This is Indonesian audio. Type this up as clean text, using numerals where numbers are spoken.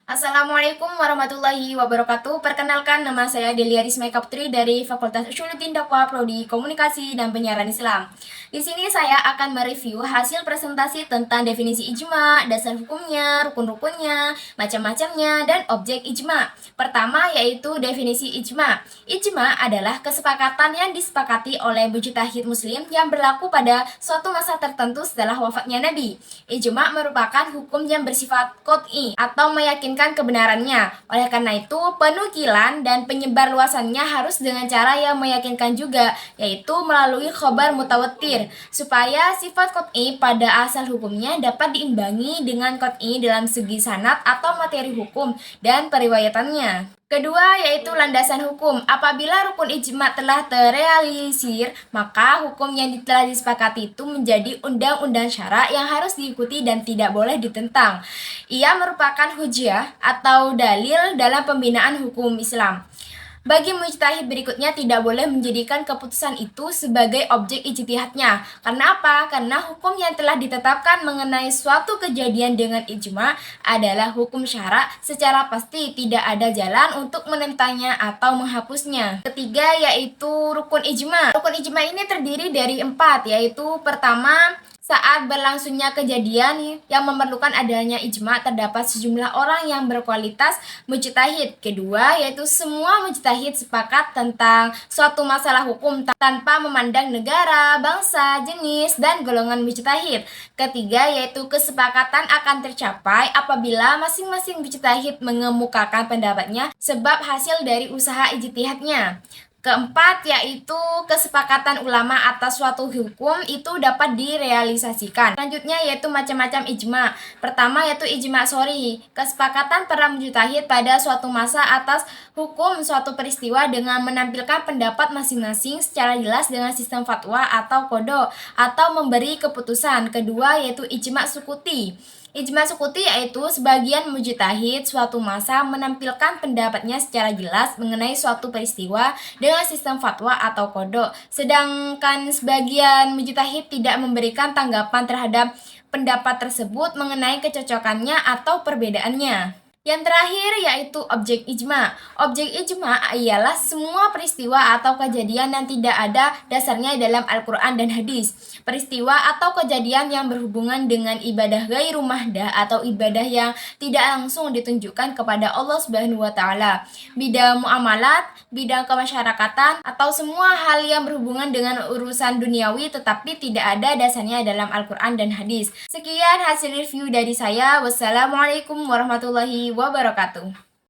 Assalamualaikum warahmatullahi wabarakatuh. Perkenalkan, nama saya Delia Rismaika Putri dari Fakultas Usuluddin Dakwah Prodi Komunikasi dan Penyiaran Islam. Di sini saya akan mereview hasil presentasi tentang definisi ijma, dasar hukumnya, rukun-rukunnya, macam-macamnya, dan objek ijma. Pertama yaitu definisi ijma. Ijma adalah kesepakatan yang disepakati oleh mujtahid muslim yang berlaku pada suatu masa tertentu setelah wafatnya Nabi. Ijma merupakan hukum yang bersifat qot'i atau meyakinkan kebenarannya. Oleh karena itu, penukilan dan penyebar luasannya harus dengan cara yang meyakinkan juga, yaitu melalui khobar mutawatir, supaya sifat qot'i pada asal hukumnya dapat diimbangi dengan qot'i dalam segi sanad atau materi hukum dan periwayatannya. Kedua yaitu landasan hukum. Apabila rukun ijma telah terrealisir, maka hukum yang telah disepakati itu menjadi undang-undang syara yang harus diikuti dan tidak boleh ditentang. Ia merupakan hujjah atau dalil dalam pembinaan hukum Islam. Bagi mujtahid berikutnya tidak boleh menjadikan keputusan itu sebagai objek ijtihadnya. Karena apa? Karena hukum yang telah ditetapkan mengenai suatu kejadian dengan ijma adalah hukum syara, secara pasti tidak ada jalan untuk menentangnya atau menghapusnya. Ketiga yaitu rukun ijma. Rukun ijma ini terdiri dari 4, yaitu pertama, saat berlangsungnya kejadian yang memerlukan adanya ijma, terdapat sejumlah orang yang berkualitas mujtahid. Kedua, yaitu semua mujtahid sepakat tentang suatu masalah hukum tanpa memandang negara, bangsa, jenis, dan golongan mujtahid. Ketiga, yaitu kesepakatan akan tercapai apabila masing-masing mujtahid mengemukakan pendapatnya sebab hasil dari usaha ijtihadnya. Keempat, yaitu kesepakatan ulama atas suatu hukum itu dapat direalisasikan. Selanjutnya yaitu macam-macam ijma. Pertama yaitu ijma shori, kesepakatan para mujtahid pada suatu masa atas hukum suatu peristiwa dengan menampilkan pendapat masing-masing secara jelas dengan sistem fatwa atau kodo atau memberi keputusan. Kedua yaitu ijma sukuti. Ijma sukuti yaitu sebagian mujtahid suatu masa menampilkan pendapatnya secara jelas mengenai suatu peristiwa dengan sistem fatwa atau kodok, sedangkan sebagian mujtahid tidak memberikan tanggapan terhadap pendapat tersebut mengenai kecocokannya atau perbedaannya. Yang terakhir yaitu objek ijma. Objek ijma ialah semua peristiwa atau kejadian yang tidak ada dasarnya dalam Al-Quran dan hadis. Peristiwa atau kejadian yang berhubungan dengan ibadah ghairu mahdah atau ibadah yang tidak langsung ditunjukkan kepada Allah Subhanahu wa taala. Bidang muamalat, bidang kemasyarakatan, atau semua hal yang berhubungan dengan urusan duniawi tetapi tidak ada dasarnya dalam Al-Quran dan hadis. Sekian hasil review dari saya. Wassalamualaikum warahmatullahi wabarakatuh.